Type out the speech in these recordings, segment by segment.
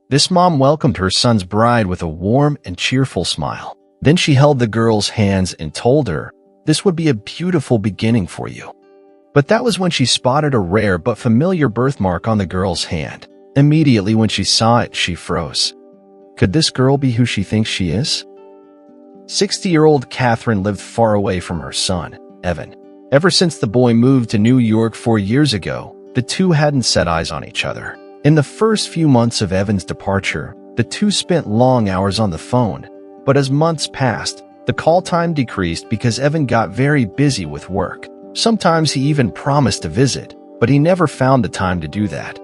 This mom welcomed her son's bride with a warm and cheerful smile. Then she held the girl's hands and told her, "This would be a beautiful beginning for you." But that was when she spotted a rare but familiar birthmark on the girl's hand. Immediately when she saw it, she froze. Could this girl be who she thinks she is? 60-year-old Catherine lived far away from her son, Evan. Ever since the boy moved to New York 4 years ago, the two hadn't set eyes on each other. In the first few months of Evan's departure, the two spent long hours on the phone. But as months passed, the call time decreased because Evan got very busy with work. Sometimes he even promised to visit, but he never found the time to do that.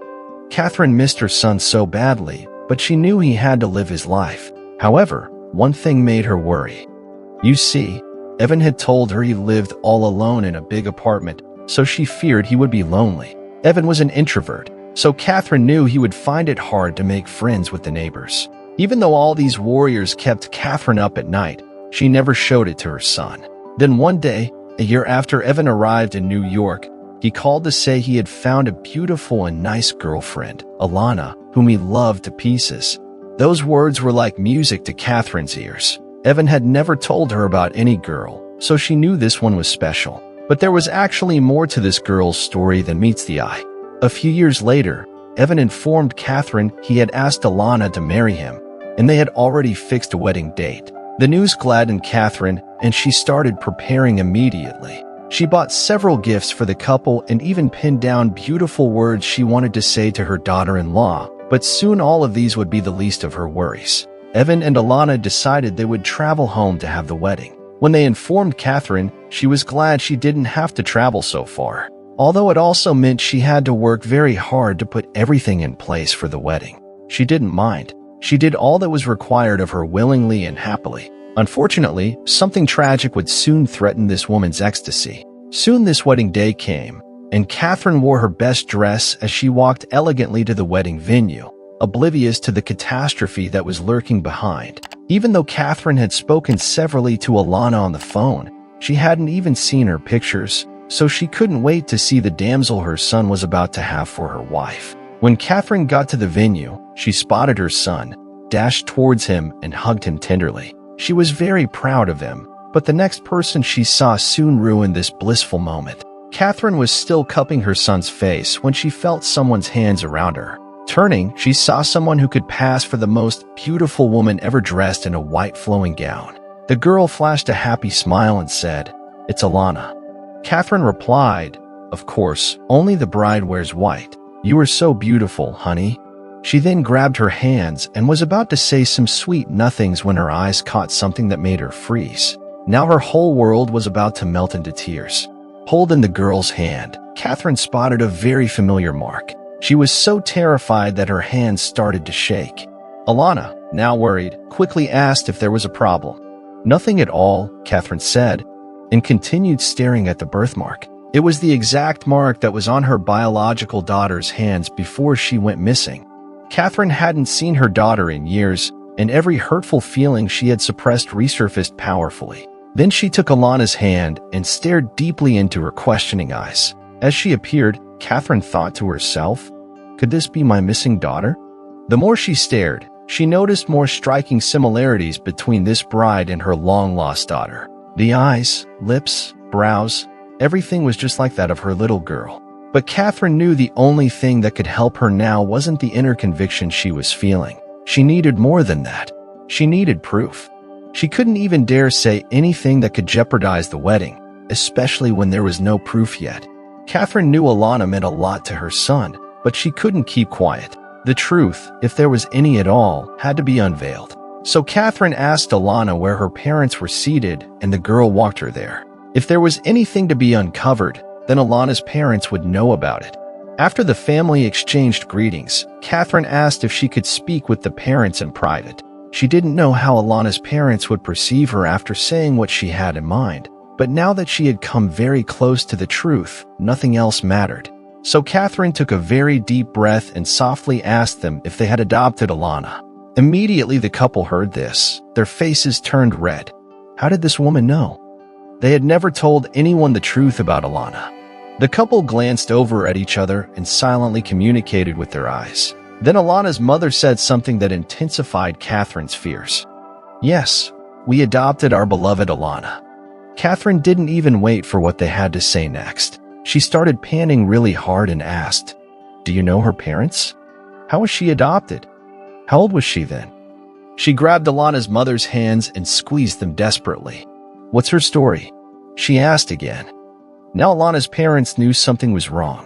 Catherine missed her son so badly, but she knew he had to live his life. However, one thing made her worry. You see, Evan had told her he lived all alone in a big apartment, so she feared he would be lonely. Evan was an introvert, so Catherine knew he would find it hard to make friends with the neighbors. Even though all these worries kept Catherine up at night, she never showed it to her son. Then one day, a year after Evan arrived in New York, he called to say he had found a beautiful and nice girlfriend, Alana, whom he loved to pieces. Those words were like music to Catherine's ears. Evan had never told her about any girl, so she knew this one was special. But there was actually more to this girl's story than meets the eye. A few years later, Evan informed Catherine he had asked Alana to marry him, and they had already fixed a wedding date. The news gladdened Catherine, and she started preparing immediately. She bought several gifts for the couple and even pinned down beautiful words she wanted to say to her daughter-in-law, but soon all of these would be the least of her worries. Evan and Alana decided they would travel home to have the wedding. When they informed Catherine, she was glad she didn't have to travel so far, although it also meant she had to work very hard to put everything in place for the wedding. She didn't mind. She did all that was required of her willingly and happily. Unfortunately, something tragic would soon threaten this woman's ecstasy. Soon this wedding day came, and Catherine wore her best dress as she walked elegantly to the wedding venue, oblivious to the catastrophe that was lurking behind. Even though Catherine had spoken severally to Alana on the phone, she hadn't even seen her pictures, so she couldn't wait to see the damsel her son was about to have for her wife. When Catherine got to the venue, she spotted her son, dashed towards him, and hugged him tenderly. She was very proud of him, but the next person she saw soon ruined this blissful moment. Catherine was still cupping her son's face when she felt someone's hands around her. Turning, she saw someone who could pass for the most beautiful woman ever dressed in a white flowing gown. The girl flashed a happy smile and said, "It's Alana." Catherine replied, "Of course, only the bride wears white. You are so beautiful, honey." She then grabbed her hands and was about to say some sweet nothings when her eyes caught something that made her freeze. Now her whole world was about to melt into tears. Holding the girl's hand, Catherine spotted a very familiar mark. She was so terrified that her hands started to shake. Alana, now worried, quickly asked if there was a problem. "Nothing at all," Catherine said, and continued staring at the birthmark. It was the exact mark that was on her biological daughter's hands before she went missing. Catherine hadn't seen her daughter in years, and every hurtful feeling she had suppressed resurfaced powerfully. Then she took Alana's hand and stared deeply into her questioning eyes. As she appeared, Catherine thought to herself, "Could this be my missing daughter?" The more she stared, she noticed more striking similarities between this bride and her long-lost daughter. The eyes, lips, brows, everything was just like that of her little girl. But Catherine knew the only thing that could help her now wasn't the inner conviction she was feeling. She needed more than that. She needed proof. She couldn't even dare say anything that could jeopardize the wedding, especially when there was no proof yet. Catherine knew Alana meant a lot to her son, but she couldn't keep quiet. The truth, if there was any at all, had to be unveiled. So Catherine asked Alana where her parents were seated, and the girl walked her there. If there was anything to be uncovered, then Alana's parents would know about it. After the family exchanged greetings, Catherine asked if she could speak with the parents in private. She didn't know how Alana's parents would perceive her after saying what she had in mind, but now that she had come very close to the truth, nothing else mattered. So Catherine took a very deep breath and softly asked them if they had adopted Alana. Immediately the couple heard this. Their faces turned red. How did this woman know? They had never told anyone the truth about Alana. The couple glanced over at each other and silently communicated with their eyes. Then Alana's mother said something that intensified Catherine's fears. Yes, we adopted our beloved Alana. Catherine didn't even wait for what they had to say next. She started panting really hard and asked, "Do you know her parents? How was she adopted? How old was she then?" She grabbed Alana's mother's hands and squeezed them desperately. "What's her story?" she asked again. Now Alana's parents knew something was wrong.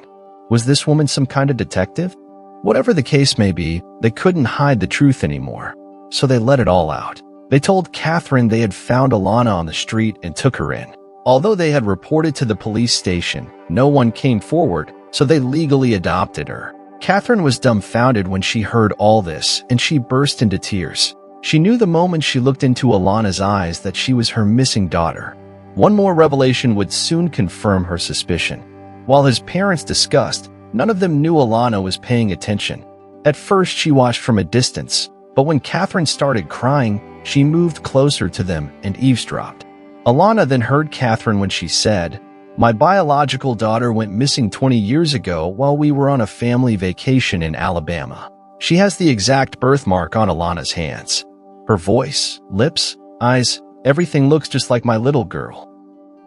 Was this woman some kind of detective? Whatever the case may be, they couldn't hide the truth anymore, so they let it all out. They told Catherine they had found Alana on the street and took her in. Although they had reported to the police station, no one came forward, so they legally adopted her. Catherine was dumbfounded when she heard all this, and she burst into tears. She knew the moment she looked into Alana's eyes that she was her missing daughter. One more revelation would soon confirm her suspicion. While his parents discussed, none of them knew Alana was paying attention. At first, she watched from a distance, but when Catherine started crying, she moved closer to them and eavesdropped. Alana then heard Catherine when she said, "My biological daughter went missing 20 years ago while we were on a family vacation in Alabama. She has the exact birthmark on Alana's hands. Her voice, lips, eyes, everything looks just like my little girl."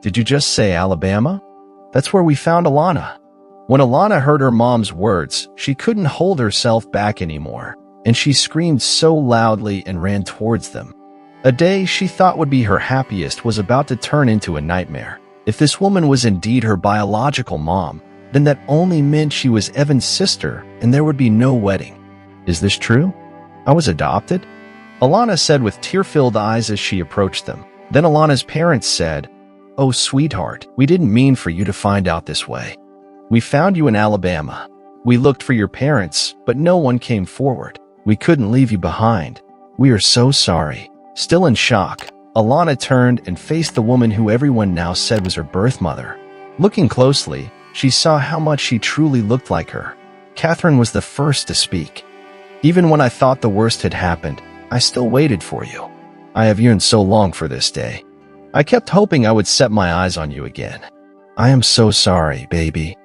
"Did you just say Alabama? That's where we found Alana." When Alana heard her mom's words, she couldn't hold herself back anymore, and she screamed so loudly and ran towards them. A day she thought would be her happiest was about to turn into a nightmare. If this woman was indeed her biological mom, then that only meant she was Evan's sister and there would be no wedding. "Is this true? I was adopted?" Alana said with tear-filled eyes as she approached them. Then Alana's parents said, "Oh, sweetheart, we didn't mean for you to find out this way. We found you in Alabama. We looked for your parents, but no one came forward. We couldn't leave you behind. We are so sorry." Still in shock, Alana turned and faced the woman who everyone now said was her birth mother. Looking closely, she saw how much she truly looked like her. Catherine was the first to speak. "Even when I thought the worst had happened, I still waited for you. I have yearned so long for this day. I kept hoping I would set my eyes on you again. I am so sorry, baby."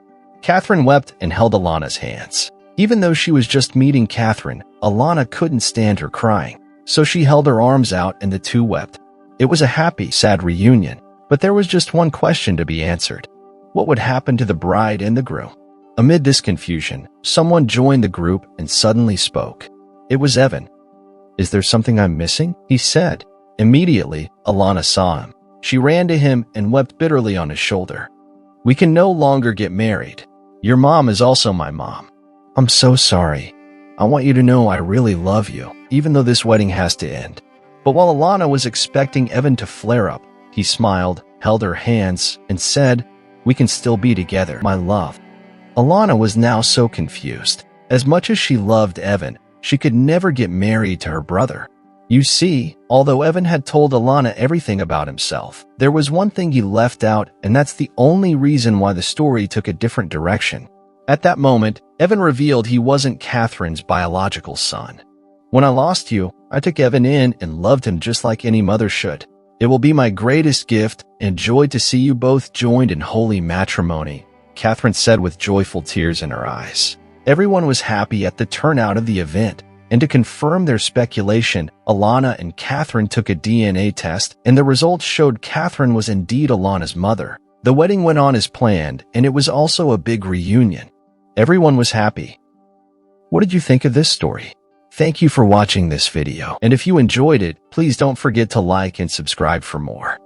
Catherine wept and held Alana's hands. Even though she was just meeting Catherine, Alana couldn't stand her crying, so she held her arms out and the two wept. It was a happy, sad reunion, but there was just one question to be answered. What would happen to the bride and the groom? Amid this confusion, someone joined the group and suddenly spoke. It was Evan. "Is there something I'm missing?" he said. Immediately, Alana saw him. She ran to him and wept bitterly on his shoulder. "We can no longer get married. Your mom is also my mom. I'm so sorry. I want you to know I really love you, even though this wedding has to end." But while Alana was expecting Evan to flare up, he smiled, held her hands, and said, "We can still be together, my love." Alana was now so confused. As much as she loved Evan, she could never get married to her brother. You see, although Evan had told Alana everything about himself, there was one thing he left out, and that's the only reason why the story took a different direction. At that moment, Evan revealed he wasn't Catherine's biological son. "When I lost you, I took Evan in and loved him just like any mother should. It will be my greatest gift and joy to see you both joined in holy matrimony," Catherine said with joyful tears in her eyes. Everyone was happy at the turnout of the event, and to confirm their speculation, Alana and Catherine took a DNA test, and the results showed Catherine was indeed Alana's mother. The wedding went on as planned, and it was also a big reunion. Everyone was happy. What did you think of this story? Thank you for watching this video, and if you enjoyed it, please don't forget to like and subscribe for more.